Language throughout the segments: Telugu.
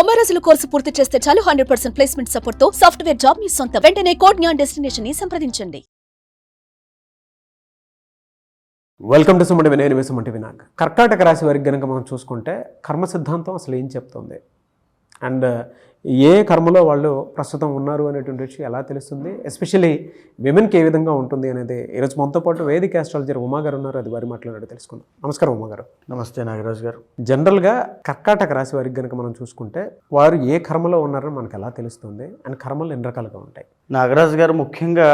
90 రోజుల కోర్సు పూర్తి చేస్తే చాలు 100% ప్లేస్మెంట్ సపోర్ట్ తో సాఫ్ట్వేర్ జాబ్ మీ సొంతం. వెంటనే కోడ్ జ్ఞాన్ డెస్టినేషన్ ని సంప్రదించండి. Welcome to Sumanti Vinay Sumanti Vinayak. కర్కాటక రాశి వారికి కనుక మనం చూసుకుంటే కర్మ సిద్ధాంతం అసలు ఏం చెప్తుంది అండ్ ఏ కర్మలో వాళ్ళు ప్రస్తుతం ఉన్నారు అనేటువంటి విషయం ఎలా తెలుస్తుంది, ఎస్పెషల్లీ విమెన్కి ఏ విధంగా ఉంటుంది అనేది ఈరోజు మనతో పాటు వేదిక ఆస్ట్రాలజర్ ఉమా గారు ఉన్నారు. అది వారి మాట్లాడారు తెలుసుకుందాం. నమస్కారం ఉమా గారు. నమస్తే నాగరాజు గారు. జనరల్గా కర్కాటక రాశి వారికి కనుక మనం చూసుకుంటే వారు ఏ కర్మలో ఉన్నారో మనకు ఎలా తెలుస్తుంది అండ్ కర్మలు ఎన్ని రకాలుగా ఉంటాయి? నాగరాజు గారు, ముఖ్యంగా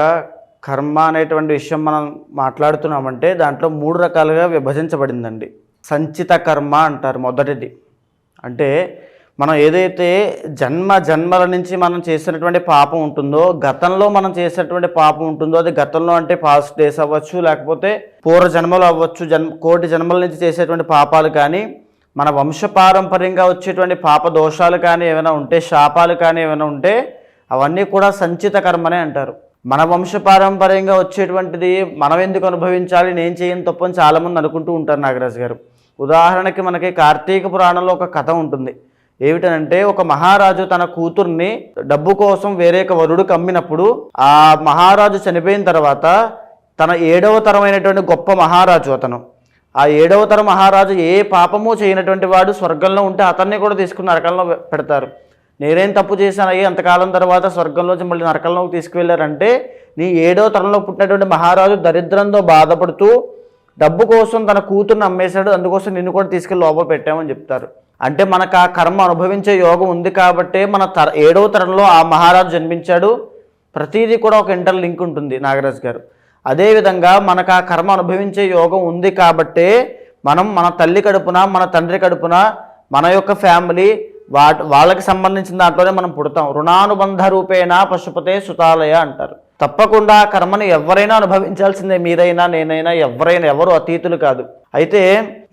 కర్మ అనేటువంటి విషయం మనం మాట్లాడుతున్నామంటే దాంట్లో 3 రకాలుగా విభజించబడిందండి. సంచిత కర్మ అంటారు మొదటిది. అంటే మనం ఏదైతే జన్మల నుంచి మనం చేసినటువంటి పాపం ఉంటుందో, గతంలో మనం చేసినటువంటి పాపం ఉంటుందో, అది గతంలో అంటే పాస్ట్ డేస్ అవ్వచ్చు, లేకపోతే పూర్వ జన్మలు అవ్వచ్చు, కోటి జన్మల నుంచి చేసేటువంటి పాపాలు కానీ, మన వంశపారంపర్యంగా వచ్చేటువంటి పాప దోషాలు కానీ ఏమైనా ఉంటే, శాపాలు కానీ ఏమైనా ఉంటే, అవన్నీ కూడా సంచిత కర్మనే అంటారు. మన వంశపారంపర్యంగా వచ్చేటువంటిది మనం ఎందుకు అనుభవించాలి, నేను చేయని తప్పని చాలామంది అనుకుంటూ ఉంటారు నాగరాజు గారు. ఉదాహరణకి మనకి కార్తీక పురాణంలో ఒక కథ ఉంటుంది. ఏమిటనంటే, ఒక మహారాజు తన కూతుర్ని డబ్బు కోసం వేరే వరుడికి అమ్మినప్పుడు ఆ మహారాజు చనిపోయిన తర్వాత తన 7వ తరమైనటువంటి గొప్ప మహారాజు అతను, ఆ 7వ తరం మహారాజు ఏ పాపము చేయనటువంటి వాడు స్వర్గంలో ఉంటే అతన్ని కూడా తీసుకుని నరకంలో పెడతారు. నేనేం తప్పు చేశానయ్యి, అంతకాలం తర్వాత స్వర్గంలోంచి మళ్ళీ నరకంలోకి తీసుకువెళ్ళారంటే, నీ 7వ తరంలో పుట్టినటువంటి మహారాజు దరిద్రంతో బాధపడుతూ డబ్బు కోసం తన కూతుర్ని అమ్మేశాడు, అందుకోసం నిన్ను కూడా తీసుకెళ్ళి లోపల పెట్టామని చెప్తారు. అంటే మనకు ఆ కర్మ అనుభవించే యోగం ఉంది కాబట్టే మన 7వ తరంలో ఆ మహారాజు జన్మించాడు. ప్రతిదీ కూడా ఒక ఇంటర్ లింక్ ఉంటుంది నాగరాజు గారు. అదేవిధంగా మనకు ఆ కర్మ అనుభవించే యోగం ఉంది కాబట్టే మనం మన తల్లి కడుపున, మన తండ్రి కడుపున, మన యొక్క ఫ్యామిలీ వాళ్ళకి సంబంధించిన దాంట్లోనే మనం పుడతాం. రుణానుబంధ రూపేణ పశుపతే సుతాలయ అంటారు. తప్పకుండా ఆ కర్మని ఎవరైనా అనుభవించాల్సిందే, మీరైనా నేనైనా ఎవరు అతీతులు కాదు. అయితే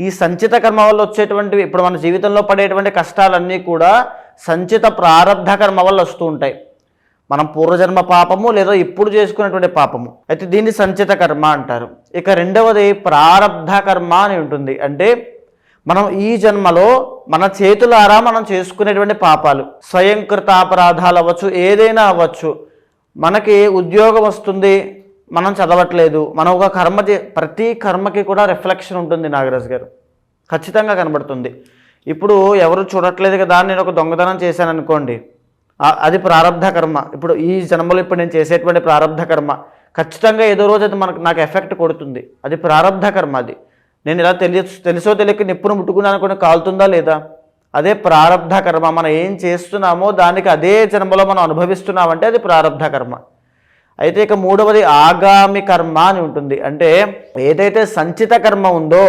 ఈ సంచిత కర్మ వల్ల వచ్చేటువంటివి, ఇప్పుడు మన జీవితంలో పడేటువంటి కష్టాలన్నీ కూడా సంచిత ప్రారబ్ధ కర్మ వల్ల వస్తూ ఉంటాయి. మనం పూర్వజన్మ పాపము లేదా ఇప్పుడు చేసుకునేటువంటి పాపము, అయితే దీన్ని సంచిత కర్మ అంటారు. ఇక రెండవది ప్రారబ్ధ కర్మ అని ఉంటుంది. అంటే మనం ఈ జన్మలో మన చేతులారా మనం చేసుకునేటువంటి పాపాలు, స్వయంకృత అపరాధాలు అవ్వచ్చు, ఏదైనా అవ్వచ్చు. మనకి ఉద్యోగం వస్తుంది, మనం చదవట్లేదు, మనం ఒక కర్మ ప్రతి కర్మకి కూడా రిఫ్లెక్షన్ ఉంటుంది నాగరాజు గారు, ఖచ్చితంగా కనబడుతుంది. ఇప్పుడు ఎవరు చూడట్లేదు కదా, నేను ఒక దొంగతనం చేశాను అనుకోండి, అది ప్రారబ్ధ కర్మ. ఇప్పుడు ఈ జన్మలో ఇప్పుడు నేను చేసేటువంటి ప్రారబ్ధ కర్మ ఖచ్చితంగా ఏదో రోజు అది నాకు ఎఫెక్ట్ కొడుతుంది. అది ప్రారబ్ధ కర్మ. అది నేను ఇలా తెలుసో తెలియక నిప్పును ముట్టుకున్నాను అనుకుని కాలుతుందా లేదా, అదే ప్రారబ్ధ కర్మ. మనం ఏం చేస్తున్నామో దానికి అదే జన్మలో మనం అనుభవిస్తున్నామంటే అది ప్రారబ్ధ కర్మ. అయితే ఇక మూడవది ఆగామి కర్మ అని ఉంటుంది. అంటే ఏదైతే సంచిత కర్మ ఉందో,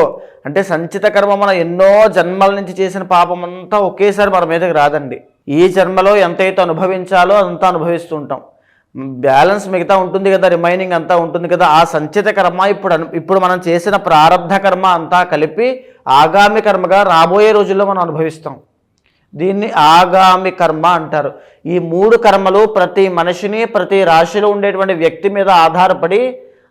అంటే సంచిత కర్మ మనం ఎన్నో జన్మల నుంచి చేసిన పాపం అంతా ఒకేసారి మన మీదకి రాదండి. ఈ జన్మలో ఎంతైతే అనుభవించాలో అంతా అనుభవిస్తూ ఉంటాం. బ్యాలెన్స్ మిగతా ఉంటుంది కదా, రిమైనింగ్ అంతా ఉంటుంది కదా. ఆ సంచిత కర్మ ఇప్పుడు మనం చేసిన ప్రారబ్ధ కర్మ అంతా కలిపి ఆగామి కర్మగా రాబోయే రోజుల్లో మనం అనుభవిస్తాం. దీన్ని ఆగామి కర్మ అంటారు. ఈ 3 కర్మలు ప్రతి మనిషిని, ప్రతి రాశిలో ఉండేటువంటి వ్యక్తి మీద ఆధారపడి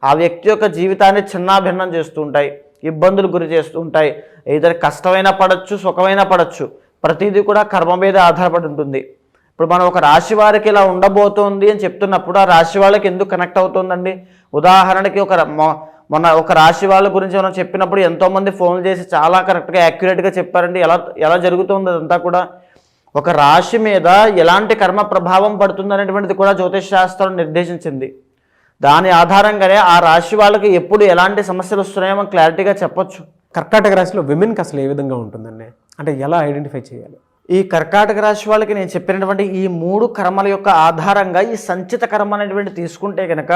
ఆ వ్యక్తి యొక్క జీవితాన్ని చిన్నాభిన్నం చేస్తూ ఉంటాయి, ఇబ్బందులు గురి చేస్తూ ఉంటాయి. ఏదైనా కష్టమైనా పడవచ్చు, సుఖమైనా పడవచ్చు, ప్రతిదీ కూడా కర్మ మీద ఆధారపడి ఉంటుంది. ఇప్పుడు మనం ఒక రాశి వారికి ఇలా ఉండబోతోంది అని చెప్తున్నప్పుడు ఆ రాశి వాళ్ళకి ఎందుకు కనెక్ట్ అవుతుందండి? ఉదాహరణకి మొన్న ఒక రాశి వాళ్ళ గురించి మనం చెప్పినప్పుడు ఎంతోమంది ఫోన్లు చేసి చాలా కరెక్ట్గా యాక్యురేట్గా చెప్పారండి. ఎలా జరుగుతుంది అదంతా కూడా. ఒక రాశి మీద ఎలాంటి కర్మ ప్రభావం పడుతుంది అనేటువంటిది కూడా జ్యోతిష్ శాస్త్రం నిర్దేశించింది. దాని ఆధారంగానే ఆ రాశి వాళ్ళకి ఎప్పుడు ఎలాంటి సమస్యలు వస్తున్నాయో మనం క్లారిటీగా చెప్పొచ్చు. కర్కాటక రాశిలో విమెన్కి అసలు ఏ విధంగా ఉంటుందండి, అంటే ఎలా ఐడెంటిఫై చేయాలి? ఈ కర్కాటక రాశి వాళ్ళకి నేను చెప్పినటువంటి ఈ 3 కర్మల యొక్క ఆధారంగా ఈ సంచిత కర్మ అనేటువంటి తీసుకుంటే కనుక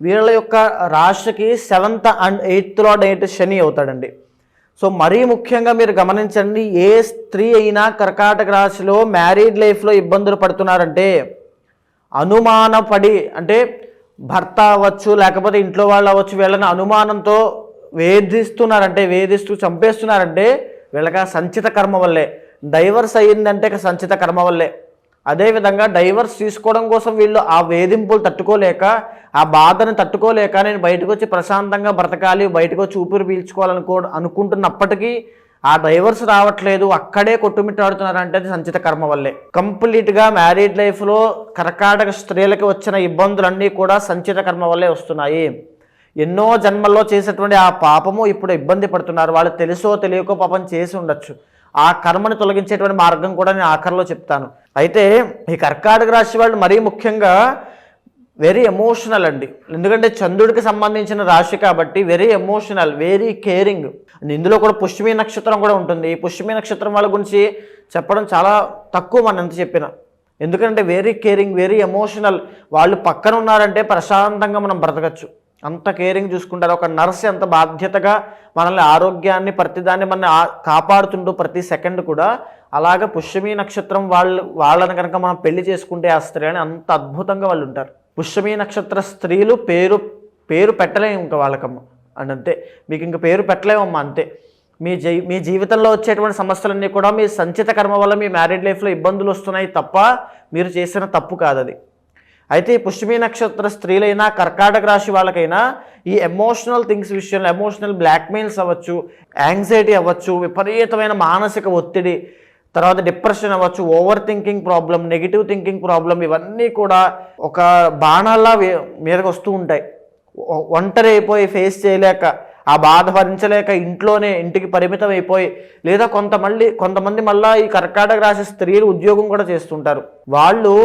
వీళ్ళ యొక్క రాశికి 7th and 8th lord Shani అవుతాడండి. సో మరీ ముఖ్యంగా మీరు గమనించండి, ఏ స్త్రీ అయినా కర్కాటక రాశిలో మ్యారీడ్ లైఫ్లో ఇబ్బందులు పడుతున్నారంటే, అనుమానపడి, అంటే భర్త అవ్వచ్చు లేకపోతే ఇంట్లో వాళ్ళు అవ్వచ్చు, వీళ్ళని అనుమానంతో వేధిస్తూ చంపేస్తున్నారంటే వీళ్ళకి ఆ సంచిత కర్మ వల్లే. డైవర్స్ అయ్యిందంటే సంచిత కర్మ వల్లే. అదేవిధంగా డైవర్స్ తీసుకోవడం కోసం వీళ్ళు ఆ వేధింపులు తట్టుకోలేక, ఆ బాధను తట్టుకోలేక నేను బయటకు వచ్చి ప్రశాంతంగా బ్రతకాలి, బయటకు వచ్చి ఊపిరి పీల్చుకోవాలనుకుంటున్నప్పటికీ ఆ డైవర్స్ రావట్లేదు, అక్కడే కొట్టుమిట్టాడుతున్నారంటే అది సంచిత కర్మ వల్లే. కంప్లీట్గా మ్యారీడ్ లైఫ్లో కర్కాటక స్త్రీలకి వచ్చిన ఇబ్బందులన్నీ కూడా సంచిత కర్మ వల్లే వస్తున్నాయి. ఎన్నో జన్మల్లో చేసేటువంటి ఆ పాపము ఇప్పుడు ఇబ్బంది పడుతున్నారు. వాళ్ళు తెలుసో తెలియకో పాపం చేసి ఉండొచ్చు. ఆ కర్మని తొలగించేటువంటి మార్గం కూడా నేను ఆఖరిలో చెప్తాను. అయితే ఈ కర్కాటక రాశి వాళ్ళు మరీ ముఖ్యంగా వెరీ ఎమోషనల్ అండి. ఎందుకంటే చంద్రుడికి సంబంధించిన రాశి కాబట్టి వెరీ ఎమోషనల్, వెరీ కేరింగ్. ఇందులో కూడా పుష్యమి నక్షత్రం కూడా ఉంటుంది. ఈ పుష్యమి నక్షత్రం వాళ్ళ గురించి చెప్పడం చాలా తక్కువ మనం ఎంత చెప్పినా. ఎందుకంటే వెరీ కేరింగ్, వెరీ ఎమోషనల్. వాళ్ళు పక్కన ఉన్నారంటే ప్రశాంతంగా మనం బ్రతకచ్చు, అంత కేరింగ్ చూసుకుంటారు. ఒక నర్స్ ఎంత బాధ్యతగా మనల్ని ఆరోగ్యాన్ని ప్రతిదాన్ని మనల్ని కాపాడుతుంటూ ప్రతి సెకండ్ కూడా, అలాగే పుష్యమి నక్షత్రం వాళ్ళని కనుక మనం పెళ్లి చేసుకుంటే ఆ స్త్రీ అని అంత అద్భుతంగా వాళ్ళు ఉంటారు. పుష్యమి నక్షత్ర స్త్రీలు పేరు పెట్టలేము ఇంకా వాళ్ళకమ్మ అని, అంతే. మీకు ఇంక పేరు పెట్టలేమమ్మా, అంతే. మీ జీవితంలో వచ్చేటువంటి సమస్యలన్నీ కూడా మీ సంచిత కర్మ వల్ల మీ మ్యారీడ్ లైఫ్లో ఇబ్బందులు వస్తున్నాయి తప్ప మీరు చేసిన తప్పు కాదు అది. అయితే ఈ పుష్యమి నక్షత్ర స్త్రీలైనా కర్కాటక రాశి వాళ్ళకైనా ఈ ఎమోషనల్ థింగ్స్ విషయంలో, ఎమోషనల్ బ్లాక్మెయిల్స్ అవ్వచ్చు, యాంగ్జైటీ అవ్వచ్చు, విపరీతమైన మానసిక ఒత్తిడి, తర్వాత డిప్రెషన్ అవ్వచ్చు, over thinking problem, negative thinking problem, ఇవన్నీ కూడా ఒక బాణాల్లా మీదకి వస్తూ ఉంటాయి. ఒంటరి అయిపోయి ఫేస్ చేయలేక, ఆ బాధ భరించలేక ఇంటికి పరిమితం అయిపోయి, లేదా కొంతమంది మళ్ళీ ఈ కర్కాటక రాశి స్త్రీలు ఉద్యోగం కూడా చేస్తుంటారు. వాళ్ళు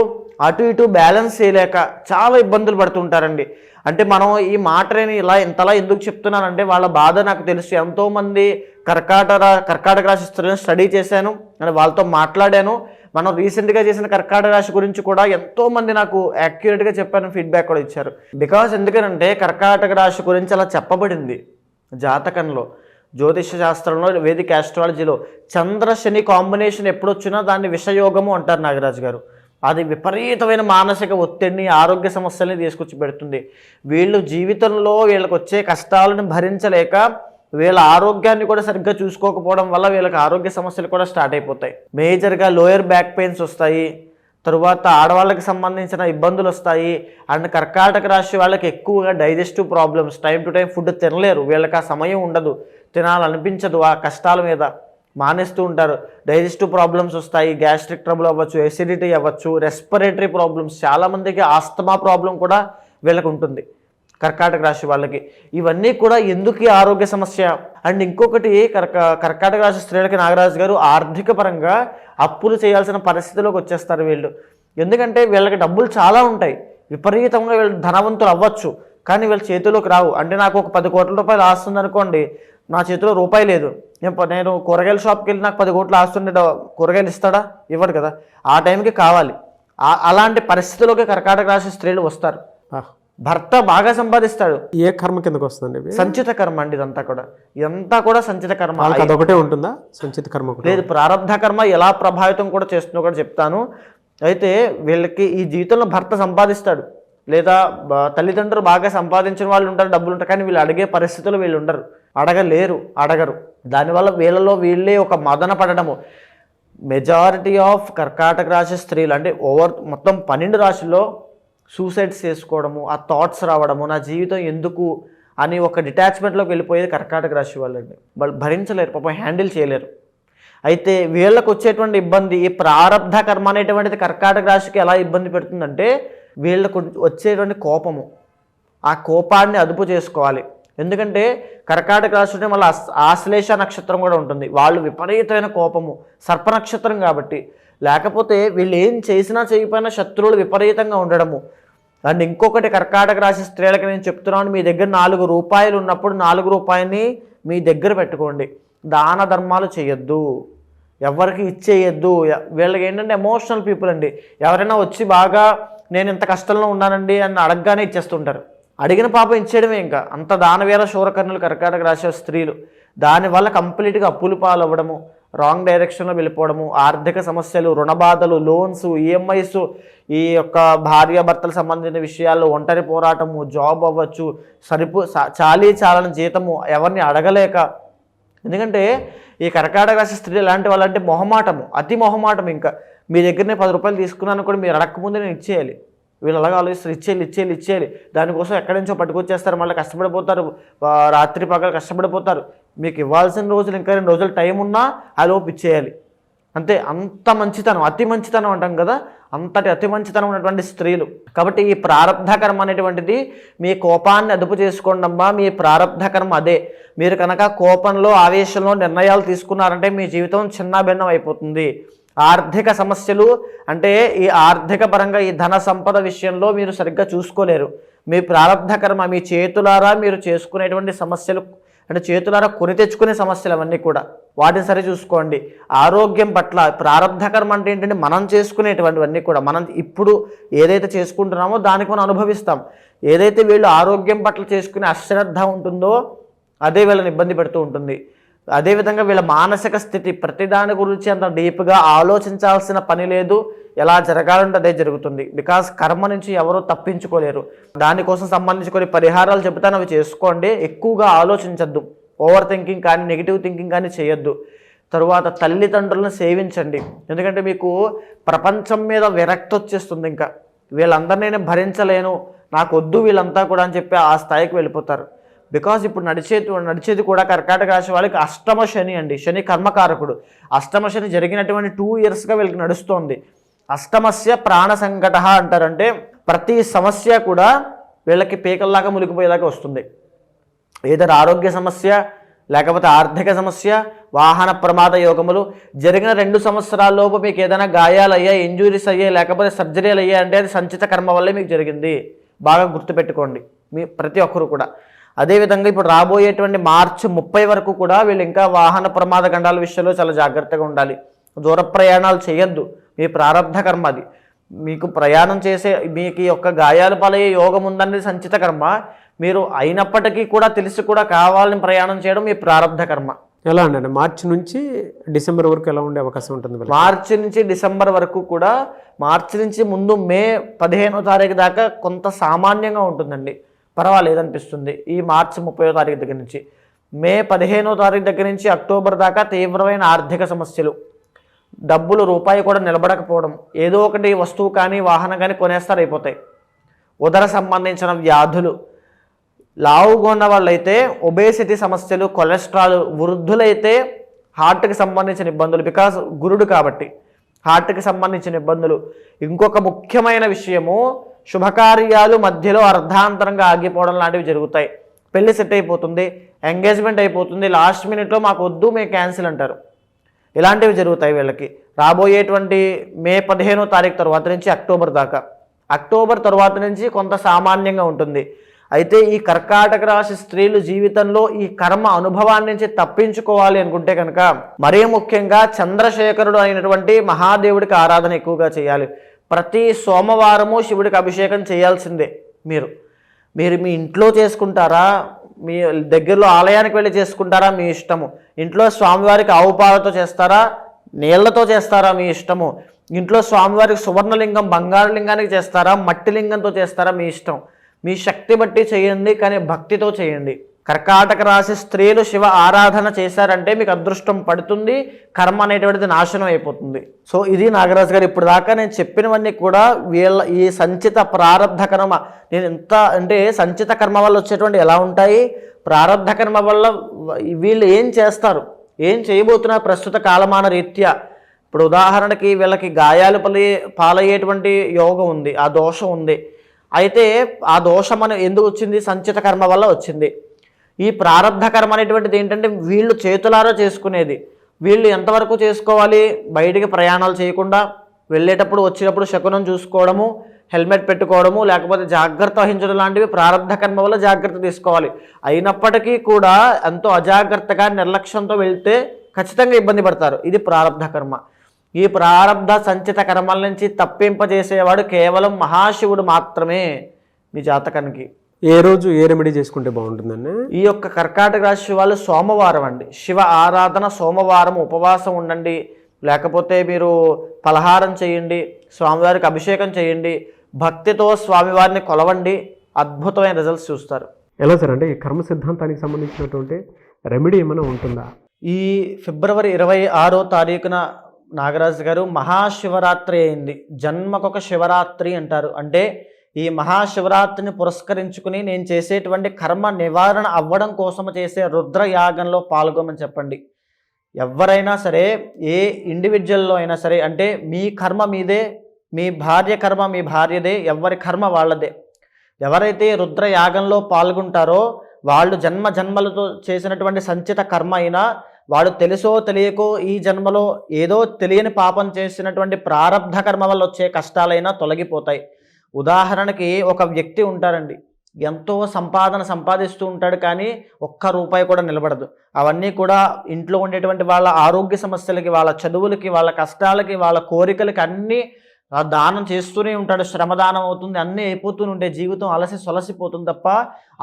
అటు ఇటు బ్యాలెన్స్ చేయలేక చాలా ఇబ్బందులు పడుతుంటారండి. అంటే మనం ఈ మాటని ఇంతలా ఎందుకు చెప్తున్నానంటే వాళ్ళ బాధ నాకు తెలుసు. ఎంతోమంది కర్కాటక రాశి స్త్రీలను స్టడీ చేశాను, అని వాళ్ళతో మాట్లాడాను. మనం రీసెంట్గా చేసిన కర్కాటక రాశి గురించి కూడా ఎంతోమంది నాకు యాక్యురేట్గా చెప్పాను, ఫీడ్బ్యాక్ కూడా ఇచ్చారు. బికాజ్ ఎందుకంటే కర్కాటక రాశి గురించి అలా చెప్పబడింది జాతకంలో, జ్యోతిష శాస్త్రంలో, వేదిక ఆస్ట్రాలజీలో. చంద్ర శని కాంబినేషన్ ఎప్పుడు వచ్చినా దాన్ని విషయోగము అంటారు నాగరాజు గారు. అది విపరీతమైన మానసిక ఒత్తిడిని, ఆరోగ్య సమస్యల్ని తీసుకొచ్చి పెడుతుంది. వీళ్ళు జీవితంలో వీళ్ళకి వచ్చే కష్టాలను భరించలేక వీళ్ళ ఆరోగ్యాన్ని కూడా సరిగ్గా చూసుకోకపోవడం వల్ల వీళ్ళకి ఆరోగ్య సమస్యలు కూడా స్టార్ట్ అయిపోతాయి. మేజర్గా లోయర్ బ్యాక్ పెయిన్స్ వస్తాయి, తరువాత ఆడవాళ్ళకి సంబంధించిన ఇబ్బందులు వస్తాయి. అండ్ కర్కాటక రాశి వాళ్ళకి ఎక్కువగా digestive problems, time to time food తినలేరు, వీళ్ళకి ఆ సమయం ఉండదు, తినాలనిపించదు, ఆ కష్టాల మీద మానేస్తూ ఉంటారు. డైజెస్టివ్ ప్రాబ్లమ్స్ వస్తాయి, గ్యాస్ట్రిక్ ట్రబుల్ అవ్వచ్చు, ఎసిడిటీ అవ్వచ్చు, రెస్పిరేటరీ ప్రాబ్లమ్స్, చాలామందికి ఆస్తమా ప్రాబ్లం కూడా వీళ్ళకి ఉంటుంది కర్కాటక రాశి వాళ్ళకి. ఇవన్నీ కూడా ఎందుకు ఆరోగ్య సమస్య. అండ్ ఇంకొకటి కర్కాటక రాశి స్త్రీలకి నాగరాజు గారు ఆర్థిక పరంగా అప్పులు చేయాల్సిన పరిస్థితిలోకి వచ్చేస్తారు వీళ్ళు. ఎందుకంటే వీళ్ళకి డబ్బులు చాలా ఉంటాయి, విపరీతంగా వీళ్ళు ధనవంతులు అవ్వచ్చు, కానీ వీళ్ళ చేతిలోకి రావు. అంటే నాకు ఒక 10 కోట్ల రూపాయలు ఆస్తుంది అనుకోండి, నా చేతిలో రూపాయి లేదు, నేను కూరగాయల షాప్కి వెళ్ళి నాకు 10 కోట్లు ఆస్తుండే కూరగాయలు ఇస్తాడా? ఇవ్వడు కదా. ఆ టైంకి కావాలి. అలాంటి పరిస్థితుల్లోకి కర్కాటక రాశి స్త్రీలు వస్తారు. భర్త బాగా సంపాదిస్తాడు, ఏ కర్మ కిందకు వస్తుంది? సంచిత కర్మ అండి. ఇదంతా కూడా సంచిత కర్మ. అదొకటే ఉంటుందా సంచిత కర్మ? లేదు, ప్రారంధ కర్మ ఎలా ప్రభావితం కూడా చేస్తుందో కూడా చెప్తాను. అయితే వీళ్ళకి ఈ జీవితంలో భర్త సంపాదిస్తాడు, లేదా తల్లిదండ్రులు బాగా సంపాదించిన వాళ్ళు ఉంటారు, డబ్బులు ఉంటారు, కానీ వీళ్ళు అడిగే పరిస్థితులు వీళ్ళు ఉండరు, అడగరు. దానివల్ల వీళ్ళలో వీళ్ళే ఒక మదన పడడము. మెజారిటీ ఆఫ్ కర్కాటక రాశి స్త్రీలు అంటే మొత్తం 12 రాశుల్లో సూసైడ్స్ చేసుకోవడము, ఆ థాట్స్ రావడము, నా జీవితం ఎందుకు అని ఒక డిటాచ్మెంట్లోకి వెళ్ళిపోయేది కర్కాటక రాశి వాళ్ళండి. వాళ్ళు భరించలేరు, పాపం హ్యాండిల్ చేయలేరు. అయితే వీళ్ళకు వచ్చేటువంటి ఇబ్బంది, ఈ ప్రారబ్ధ కర్మ అనేటువంటిది కర్కాటక రాశికి ఎలా ఇబ్బంది పెడుతుందంటే, వీళ్ళకు వచ్చేటువంటి కోపము, ఆ కోపాన్ని అదుపు చేసుకోవాలి. ఎందుకంటే కర్కాటక రాశిలో మళ్ళీ ఆశ్లేష నక్షత్రం కూడా ఉంటుంది, వాళ్ళు విపరీతమైన కోపము, సర్ప నక్షత్రం కాబట్టి. లేకపోతే వీళ్ళు ఏం చేసినా చేయకపోయినా శత్రువులు విపరీతంగా ఉండడము. అండ్ ఇంకొకటి కర్కాటక రాశి స్త్రీలకి నేను చెప్తున్నాను, మీ దగ్గర 4 రూపాయలు ఉన్నప్పుడు 4 రూపాయలని మీ దగ్గర పెట్టుకోండి. దాన ధర్మాలు చేయొద్దు, ఎవరికి ఇచ్చేయద్దు. వీళ్ళకి ఏంటంటే ఎమోషనల్ పీపుల్ అండి. ఎవరైనా వచ్చి బాగా నేను ఇంత కష్టంలో ఉన్నానండి అని అడగగానే ఇచ్చేస్తుంటారు. అడిగిన పాపం ఇచ్చేయడమే. ఇంకా అంత దానవీర శూరకర్ణులు కర్కాటక రాశి స్త్రీలు. దానివల్ల కంప్లీట్గా అప్పులు పాలవ్వడము, రాంగ్ డైరెక్షన్లో వెళ్ళిపోవడము, ఆర్థిక సమస్యలు, రుణబాధలు, లోన్స్, ఈఎంఐస్, ఈ యొక్క భార్యాభర్తలకు సంబంధించిన విషయాల్లో ఒంటరి పోరాటము, జాబ్ అవ్వచ్చు, చాలని జీతము ఎవరిని అడగలేక. ఎందుకంటే ఈ కర్కాటక రాశి స్త్రీలు ఎలాంటి వాళ్ళంటే మొహమాటము, అతి మొహమాటం. ఇంకా మీ దగ్గరనే 10 రూపాయలు తీసుకున్నాను కూడా మీరు అడగకముందే నేను ఇచ్చేయాలి. వీళ్ళు అలాగా ఆలోచిస్తారు, ఇచ్చేయాలి. దానికోసం ఎక్కడి నుంచో పట్టుకొచ్చేస్తారు, మళ్ళీ కష్టపడిపోతారు, రాత్రి పగలు కష్టపడిపోతారు. మీకు ఇవ్వాల్సిన రోజులు ఇంకా 2 రోజులు టైం ఉన్నా ఆ లోపు ఇచ్చేయాలి అంతే. అంత మంచితనం, అతి మంచితనం అంటాం కదా, అంతటి అతి మంచితనం ఉన్నటువంటి స్త్రీలు. కాబట్టి ఈ ప్రారబ్ధ కర్మ అనేటువంటిది, మీ కోపాన్ని అదుపు చేసుకోండి అమ్మా, మీ ప్రారబ్ధ కర్మ అదే. మీరు కనుక కోపంలో ఆవేశంలో నిర్ణయాలు తీసుకున్నారంటే మీ జీవితం చిన్నాభిన్నం అయిపోతుంది. ఆర్థిక సమస్యలు అంటే ఈ ఆర్థిక పరంగా ఈ ధన సంపద విషయంలో మీరు సరిగ్గా చూసుకోలేరు. మీ ప్రారబ్ధ కర్మ, మీ చేతులారా మీరు చేసుకునేటువంటి సమస్యలు అంటే చేతులారా కొని తెచ్చుకునే సమస్యలు అవన్నీ కూడా, వాటిని సరి చూసుకోండి. ఆరోగ్యం పట్ల ప్రారబ్ధ కర్మ అంటే ఏంటంటే మనం చేసుకునేటువంటివన్నీ కూడా, మనం ఇప్పుడు ఏదైతే చేసుకుంటున్నామో దానికి మనం అనుభవిస్తాం. ఏదైతే వీళ్ళు ఆరోగ్యం పట్ల చేసుకునే అశ్రద్ధ ఉంటుందో అదే వీళ్ళని ఇబ్బంది పెడుతూ ఉంటుంది. అదేవిధంగా వీళ్ళ మానసిక స్థితి, ప్రతిదాని గురించి అంత డీప్గా ఆలోచించాల్సిన పని లేదు, ఎలా జరగాలంటే అదే జరుగుతుంది. బికాస్ కర్మ నుంచి ఎవరూ తప్పించుకోలేరు. దానికోసం సంబంధించి కొన్ని పరిహారాలు చెబుతాను, అవి చేసుకోండి. ఎక్కువగా ఆలోచించద్దు, ఓవర్ థింకింగ్ కానీ నెగిటివ్ థింకింగ్ కానీ చేయొద్దు. తరువాత తల్లిదండ్రులను సేవించండి, ఎందుకంటే మీకు ప్రపంచం మీద విరక్తి వచ్చేస్తుంది. ఇంకా వీళ్ళందరినీ నేను భరించలేను, నాకు వద్దు వీళ్ళంతా కూడా అని చెప్పి ఆ స్థాయికి వెళ్ళిపోతారు. బికాజ్ ఇప్పుడు నడిచేది కూడా కర్కాటక రాశి వాళ్ళకి అష్టమ శని అండి. శని కర్మకారకుడు. అష్టమ శని జరిగినటువంటి 2 ఇయర్స్గా వీళ్ళకి నడుస్తోంది. అష్టమస్య ప్రాణ సంకట అంటారంటే ప్రతి సమస్య కూడా వీళ్ళకి పీకల్లాగా మునిగిపోయేలాగా వస్తుంది. ఏదైనా ఆరోగ్య సమస్య, లేకపోతే ఆర్థిక సమస్య, వాహన ప్రమాద యోగములు. జరిగిన 2 సంవత్సరాల్లోపు మీకు ఏదైనా గాయాలు అయ్యాయి, ఇంజురీస్ అయ్యాయి, లేకపోతే సర్జరీలు అయ్యాయి అంటే అది సంచిత కర్మ వల్లే మీకు జరిగింది. బాగా గుర్తుపెట్టుకోండి మీ ప్రతి ఒక్కరు కూడా. అదేవిధంగా ఇప్పుడు రాబోయేటువంటి మార్చి 30 వరకు కూడా వీళ్ళు ఇంకా వాహన ప్రమాద గండాల విషయంలో చాలా జాగ్రత్తగా ఉండాలి. దూర ప్రయాణాలు చేయొద్దు, మీ ప్రారబ్ధ కర్మ అది. మీకు ప్రయాణం చేసే మీకు యొక్క గాయాలు పాలయ్యే యోగం ఉందనేది సంచిత కర్మ. మీరు అయినప్పటికీ కూడా తెలిసి కూడా కావాలని ప్రయాణం చేయడం మీ ప్రారబ్ధ కర్మ. ఎలా అండి, మార్చి నుంచి డిసెంబర్ వరకు ఎలా ఉండే అవకాశం ఉంటుంది? మార్చి నుంచి డిసెంబర్ వరకు కూడా, మార్చి నుంచి ముందు మే 15వ తారీఖు దాకా కొంత సామాన్యంగా ఉంటుందండి, పర్వాలేదనిపిస్తుంది. ఈ మార్చి 30వ తారీఖు దగ్గర నుంచి మే 15వ తారీఖు దగ్గర నుంచి అక్టోబర్ దాకా తీవ్రమైన ఆర్థిక సమస్యలు, డబ్బులు రూపాయి కూడా నిలబడకపోవడం, ఏదో ఒకటి వస్తువు కానీ వాహనం కానీ కొనేస్తారు, అయిపోతాయి. ఉదర సంబంధించిన వ్యాధులు, లావుగా ఉన్న వాళ్ళైతే ఒబేసిటీ సమస్యలు, కొలెస్ట్రాల్, వృద్ధులైతే హార్ట్కి సంబంధించిన ఇబ్బందులు, బికాజ్ గురుడు కాబట్టి హార్ట్కి సంబంధించిన ఇబ్బందులు. ఇంకొక ముఖ్యమైన విషయము, శుభకార్యాలు మధ్యలో అర్ధాంతరంగా ఆగిపోవడం లాంటివి జరుగుతాయి. పెళ్లి సెట్ అయిపోతుంది, ఎంగేజ్మెంట్ అయిపోతుంది, లాస్ట్ మినిట్లో మాకు వద్దు, మేము క్యాన్సిల్ అంటారు. ఇలాంటివి జరుగుతాయి వీళ్ళకి. రాబోయేటువంటి మే 15వ తారీఖు తర్వాత నుంచి అక్టోబర్ దాకా, అక్టోబర్ తర్వాత నుంచి కొంత సామాన్యంగా ఉంటుంది. అయితే ఈ కర్కాటక రాశి స్త్రీలు జీవితంలో ఈ కర్మ అనుభవాన్ని నుంచి తప్పించుకోవాలి అనుకుంటే కనుక మరీ ముఖ్యంగా చంద్రశేఖరుడు అయినటువంటి మహాదేవుడికి ఆరాధన ఎక్కువగా చేయాలి. ప్రతి సోమవారము శివుడికి అభిషేకం చేయాల్సిందే. మీరు మీ ఇంట్లో చేసుకుంటారా, మీ దగ్గరలో ఆలయానికి వెళ్ళి చేసుకుంటారా, మీ ఇష్టము. ఇంట్లో స్వామివారికి ఆవు పాలతో చేస్తారా, నీళ్లతో చేస్తారా, మీ ఇష్టము. ఇంట్లో స్వామివారికి సువర్ణలింగం బంగారు లింగానికి చేస్తారా, మట్టి లింగంతో చేస్తారా, మీ ఇష్టం. మీ శక్తి బట్టి చేయండి, కానీ భక్తితో చేయండి. కర్కాటక రాశి స్త్రీలు శివ ఆరాధన చేశారంటే మీకు అదృష్టం పడుతుంది, కర్మ అనేటువంటిది నాశనం అయిపోతుంది. సో ఇది నాగరాజు గారు, ఇప్పుడు దాకా నేను చెప్పినవన్నీ కూడా వీళ్ళ ఈ సంచిత ప్రారబ్ధ కర్మ. నేను ఎంత అంటే సంచిత కర్మ వల్ల వచ్చేటువంటి ఎలా ఉంటాయి, ప్రారబ్ధ కర్మ వల్ల వీళ్ళు ఏం చేస్తారు, ఏం చేయబోతున్నారు ప్రస్తుత కాలమాన రీత్యా. ఇప్పుడు ఉదాహరణకి వీళ్ళకి గాయాలు పాలయ్యేటువంటి యోగం ఉంది, ఆ దోషం ఉంది. అయితే ఆ దోషం అని ఎందుకు వచ్చింది, సంచిత కర్మ వల్ల వచ్చింది. ఈ ప్రారబ్ధ కర్మ అనేటువంటిది ఏంటంటే వీళ్ళు చేతులారా చేసుకునేది. వీళ్ళు ఎంతవరకు చేసుకోవాలి, బయటికి ప్రయాణాలు చేయకుండా వెళ్ళేటప్పుడు వచ్చేటప్పుడు శకునం చూసుకోవడము, హెల్మెట్ పెట్టుకోవడము, లేకపోతే జాగ్రత్త వహించడం లాంటివి ప్రారబ్ధ కర్మ వల్ల జాగ్రత్త తీసుకోవాలి. అయినప్పటికీ కూడా ఎంతో అజాగ్రత్తగా నిర్లక్ష్యంతో వెళ్తే ఖచ్చితంగా ఇబ్బంది పడతారు. ఇది ప్రారబ్ధ కర్మ. ఈ ప్రారబ్ధ సంచిత కర్మల నుంచి తప్పింపజేసేవాడు కేవలం మహాశివుడు మాత్రమే మీ జాతకానికి. ఏ రోజు ఏ రెమెడీ చేసుకుంటే బాగుంటుందండి? ఈ యొక్క కర్కాటక రాశి వాళ్ళు సోమవారం అండి, శివ ఆరాధన సోమవారం ఉపవాసం ఉండండి, లేకపోతే మీరు పలహారం చేయండి, స్వామివారికి అభిషేకం చేయండి, భక్తితో స్వామివారిని కొలవండి, అద్భుతమైన రిజల్ట్స్ చూస్తారు. ఎలా సార్, అంటే ఈ కర్మ సిద్ధాంతానికి సంబంధించినటువంటి రెమెడీ ఏమైనా ఉంటుందా? ఈ ఫిబ్రవరి 26వ తారీఖున నాగరాజు గారు, మహాశివరాత్రి అయింది. జన్మకొక శివరాత్రి అంటారు. అంటే ఈ మహాశివరాత్రిని పురస్కరించుకుని నేను చేసేటువంటి కర్మ నివారణ అవ్వడం కోసం చేసే రుద్రయాగంలో పాల్గొమని చెప్పండి. ఎవరైనా సరే, ఏ ఇండివిజువల్లో అయినా సరే, అంటే మీ కర్మ మీదే, మీ భార్య కర్మ మీ భార్యదే, ఎవరి కర్మ వాళ్ళదే. ఎవరైతే రుద్రయాగంలో పాల్గొంటారో వాళ్ళు జన్మ జన్మలతో చేసినటువంటి సంచిత కర్మ అయినా, వాడు తెలుసో తెలియకో ఈ జన్మలో ఏదో తెలియని పాపం చేసినటువంటి ప్రారబ్ధ కర్మ వల్ల వచ్చే కష్టాలైనా తొలగిపోతాయి. ఉదాహరణకి ఒక వ్యక్తి ఉంటారండి, ఎంతో సంపాదిస్తూ ఉంటాడు, కానీ ఒక్క రూపాయి కూడా నిలబడదు. అవన్నీ కూడా ఇంట్లో ఉండేటువంటి వాళ్ళ ఆరోగ్య సమస్యలకి, వాళ్ళ చదువులకి, వాళ్ళ కష్టాలకి, వాళ్ళ కోరికలకి అన్నీ దానం చేస్తూనే ఉంటాడు. శ్రమదానం అవుతుంది, అన్నీ అయిపోతూనే ఉంటే జీవితం అలసి సొలసిపోతుంది తప్ప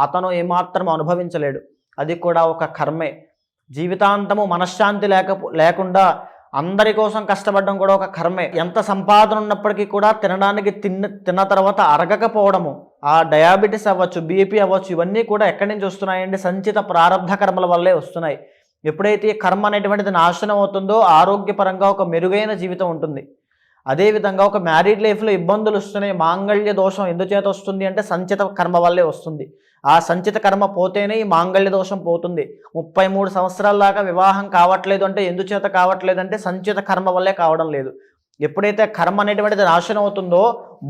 అతను ఏమాత్రం అనుభవించలేడు. అది కూడా ఒక కర్మే. జీవితాంతము మనశ్శాంతి లేకుండా అందరి కోసం కష్టపడడం కూడా ఒక కర్మే. ఎంత సంపాదన ఉన్నప్పటికీ కూడా తినడానికి తిన్న తర్వాత అరగకపోవడము, ఆ డయాబెటీస్ అవ్వచ్చు, బీపీ అవ్వచ్చు, ఇవన్నీ కూడా ఎక్కడి నుంచి వస్తున్నాయండి? సంచిత ప్రారబ్ధ కర్మల వల్లే వస్తున్నాయి. ఎప్పుడైతే కర్మ అనేటువంటిది నాశనం అవుతుందో ఆరోగ్యపరంగా ఒక మెరుగైన జీవితం ఉంటుంది. అదేవిధంగా ఒక మ్యారీడ్ లైఫ్లో ఇబ్బందులు వస్తున్నాయి, మాంగళ్య దోషం ఎందుచేత వస్తుంది అంటే సంచిత కర్మ వల్లే వస్తుంది. ఆ సంచిత కర్మ పోతేనే ఈ మాంగళ్య దోషం పోతుంది. 33 సంవత్సరాల దాకా వివాహం కావట్లేదు అంటే ఎందుచేత కావట్లేదు అంటే సంచిత కర్మ వల్లే కావడం లేదు. ఎప్పుడైతే కర్మ అనేటువంటిది నాశనం అవుతుందో,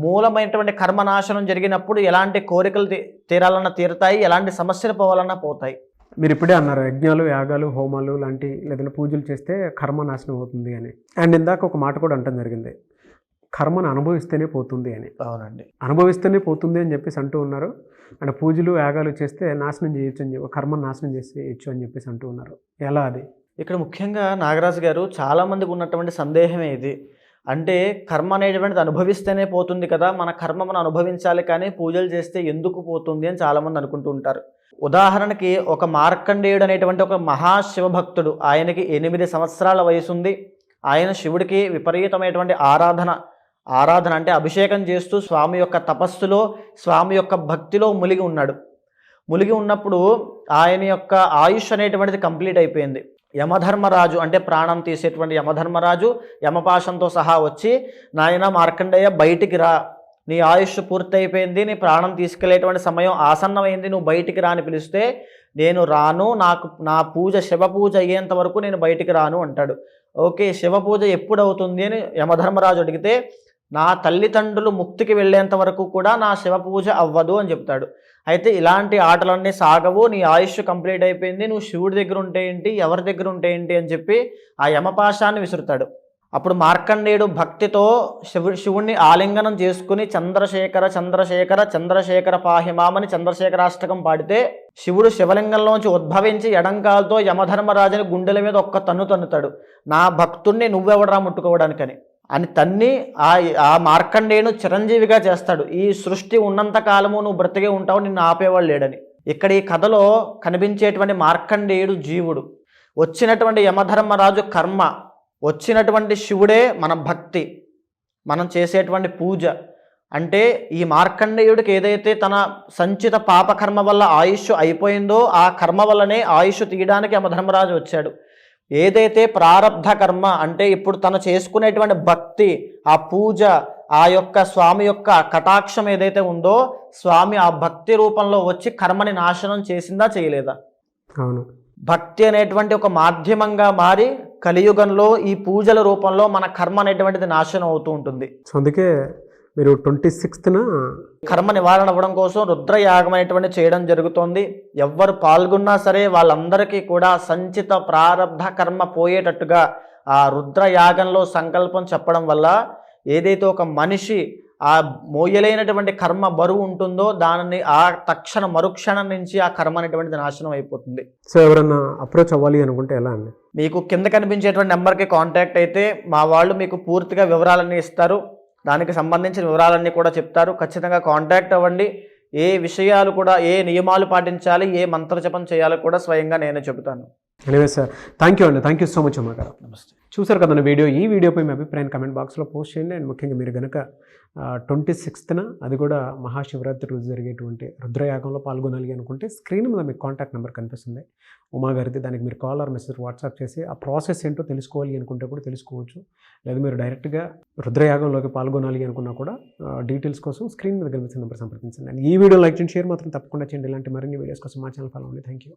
మూలమైనటువంటి కర్మ నాశనం జరిగినప్పుడు ఎలాంటి కోరికలు తీరాలన్నా తీరుతాయి, ఎలాంటి సమస్యలు పోవాలన్నా పోతాయి. మీరు ఇప్పుడే అన్నారు యజ్ఞాలు, యాగాలు, హోమాలు లాంటి లేదంటే పూజలు చేస్తే కర్మ నాశనం అవుతుంది అని. అండ్ ఇందాక ఒక మాట కూడా అంటం జరిగింది, కర్మను అనుభవిస్తేనే పోతుంది అని. అవునండి, అనుభవిస్తేనే పోతుంది అని చెప్పేసి అంటూ ఉన్నారు. అంటే పూజలు, యాగాలు చేస్తే నాశనం చేయొచ్చు అని చెప్పి, కర్మను నాశనం చేసేయచ్చు అని చెప్పేసి అంటూ ఉన్నారు. ఎలా అది? ఇక్కడ ముఖ్యంగా నాగరాజు గారు, చాలామందికి ఉన్నటువంటి సందేహమే ఇది. అంటే కర్మ అనేటువంటిది అనుభవిస్తేనే పోతుంది కదా, మన కర్మ మనం అనుభవించాలి, కానీ పూజలు చేస్తే ఎందుకు పోతుంది అని చాలామంది అనుకుంటూ ఉంటారు. ఉదాహరణకి ఒక మార్కండేయుడు అనేటువంటి ఒక మహాశివభక్తుడు, ఆయనకి 8 సంవత్సరాల వయసు ఉంది. ఆయన శివుడికి విపరీతమైనటువంటి ఆరాధన అంటే అభిషేకం చేస్తూ స్వామి యొక్క తపస్సులో, స్వామి యొక్క భక్తిలో మునిగి ఉన్నాడు. మునిగి ఉన్నప్పుడు ఆయన యొక్క ఆయుష్ అనేటువంటిది కంప్లీట్ అయిపోయింది. యమధర్మరాజు అంటే ప్రాణం తీసేటువంటి యమధర్మరాజు యమపాశంతో సహా వచ్చి, నాయన మార్కండేయ బయటికి రా, నీ ఆయుష్ పూర్తయిపోయింది, నీ ప్రాణం తీసుకెళ్లేటువంటి సమయం ఆసన్నమైంది, నువ్వు బయటికి రా అని పిలిస్తే, నేను రాను, నా పూజ శివ పూజ అయ్యేంత వరకు నేను బయటికి రాను అంటాడు. ఓకే, శివ పూజ ఎప్పుడు అవుతుంది అని యమధర్మరాజు అడిగితే, నా తల్లిదండ్రులు ముక్తికి వెళ్ళేంత వరకు కూడా నా శివ పూజ అవ్వదు అని చెప్తాడు. అయితే ఇలాంటి ఆటలన్నీ సాగవు, నీ ఆయుష్ కంప్లీట్ అయిపోయింది, నువ్వు శివుడి దగ్గర ఉంటే ఏంటి, ఎవరి దగ్గర ఉంటే ఏంటి అని చెప్పి ఆ యమపాశాన్ని విసురుతాడు. అప్పుడు మార్కండేయుడు భక్తితో శివుణ్ణి ఆలింగనం చేసుకుని చంద్రశేఖర చంద్రశేఖర చంద్రశేఖర పాహిమామని చంద్రశేఖరాష్టకం పాడితే, శివుడు శివలింగంలోంచి ఉద్భవించి ఎడంకాలతో యమధర్మరాజుని గుండెల మీద ఒక్క తన్నుతాడు. నా భక్తుణ్ణి నువ్వెవడరా ముట్టుకోవడానికని అని తన్ని ఆ మార్కండేయును చిరంజీవిగా చేస్తాడు. ఈ సృష్టి ఉన్నంత కాలము నువ్వు బ్రతికే ఉంటావు, నిన్ను ఆపేవాళ్ళు లేడని. ఇక్కడ ఈ కథలో కనిపించేటువంటి మార్కండేయుడు జీవుడు, వచ్చినటువంటి యమధర్మరాజు కర్మ, వచ్చినటువంటి శివుడే మన భక్తి, మనం చేసేటువంటి పూజ. అంటే ఈ మార్కండేయుడికి ఏదైతే తన సంచిత పాపకర్మ వల్ల ఆయుష్ అయిపోయిందో, ఆ కర్మ వల్లనే ఆయుష్ తీయడానికి యమధర్మరాజు వచ్చాడు. ఏదైతే ప్రారబ్ధ కర్మ అంటే ఇప్పుడు తను చేసుకునేటువంటి భక్తి, ఆ పూజ, ఆ యొక్క స్వామి యొక్క కటాక్షం ఏదైతే ఉందో, స్వామి ఆ భక్తి రూపంలో వచ్చి కర్మని నాశనం చేసిందా చేయలేదా? అవును. భక్తి అనేటువంటి ఒక మాధ్యమంగా మారి కలియుగంలో ఈ పూజల రూపంలో మన కర్మ అనేటువంటిది నాశనం అవుతూ ఉంటుంది. సో అందుకే మీరు 26న కర్మ నివారణ అవ్వడం కోసం రుద్రయాగం అనేటువంటి చేయడం జరుగుతోంది. ఎవ్వరు పాల్గొన్నా సరే వాళ్ళందరికీ కూడా సంచిత ప్రారబ్ధ కర్మ పోయేటట్టుగా ఆ రుద్రయాగంలో సంకల్పం చెప్పడం వల్ల ఏదైతే ఒక మనిషి ఆ మోయలేనటువంటి కర్మ బరువు ఉంటుందో దానిని ఆ తక్షణ మరుక్షణం నుంచి ఆ కర్మ అనేటువంటిది నాశనం అయిపోతుంది. సో ఎవరన్నా అప్రోచ్ అవ్వాలి అనుకుంటే ఎలా అండి? మీకు కింద కనిపించేటువంటి నెంబర్కి కాంటాక్ట్ అయితే మా వాళ్ళు మీకు పూర్తిగా వివరాలన్నీ ఇస్తారు, దానికి సంబంధించిన వివరాలన్నీ కూడా చెప్తారు. ఖచ్చితంగా కాంటాక్ట్ అవ్వండి. ఏ విషయాలు కూడా, ఏ నియమాలు పాటించాలి, ఏ మంత్రజపం చేయాలో కూడా స్వయంగా నేనే చెబుతాను. ఎనీవేస్ థ్యాంక్ యూ అండి, thank you so much Uma గారు. నమస్తే. చూసారు కదా వీడియో. ఈ వీడియోపై మీ అభిప్రాయం కమెంట్ బాక్స్లో పోస్ట్ చేయండి. అండ్ ముఖ్యంగా మీరు కనుక 26న అది కూడా మహాశివరాత్రి రోజు జరిగేటువంటి రుద్రయాగంలో పాల్గొనాలి అనుకుంటే స్క్రీన్ మీద మీకు కాంటాక్ట్ నెంబర్ కనిపిస్తుంది ఉమా గారిది. దానికి మీరు కాల్ ఆర్ మెసేజ్ వాట్సాప్ చేసి ఆ ప్రాసెస్ ఏంటో తెలుసుకోవాలి అనుకుంటే కూడా తెలుసుకోవచ్చు. లేదా మీరు డైరెక్ట్గా రుద్రయాగంలోకి పాల్గొనాలి అనుకున్నా కూడా డీటెయిల్స్ కోసం స్క్రీన్ మీద కనిపిస్తున్న నెంబర్ సంప్రదించండి. అండ్ ఈ వీడియో లైక్ చేయండి, షేర్ మాత్రం తప్పకుండా చేయండి. ఇలాంటి మరిన్ని వీడియోస్ కోసం మా ఛానల్ ఫాలో అవ్వండి. Thank you.